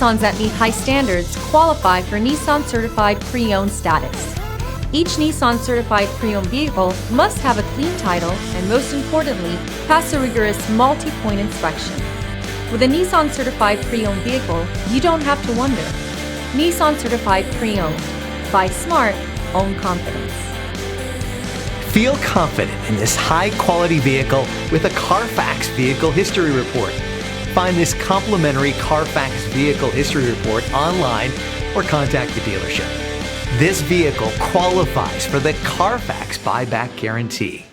Nissans that meet high standards qualify for Nissan Certified Pre-Owned status. Each Nissan Certified Pre-Owned vehicle must have a clean title and, most importantly, pass a rigorous multi-point inspection. With a Nissan Certified Pre-Owned vehicle, you don't have to wonder. Nissan Certified Pre-Owned. Buy smart, own confidence. Feel confident in this high-quality vehicle with a Carfax Vehicle History Report. Find this complimentary Carfax Vehicle History Report online or contact the dealership. This vehicle qualifies for the Carfax Buyback Guarantee.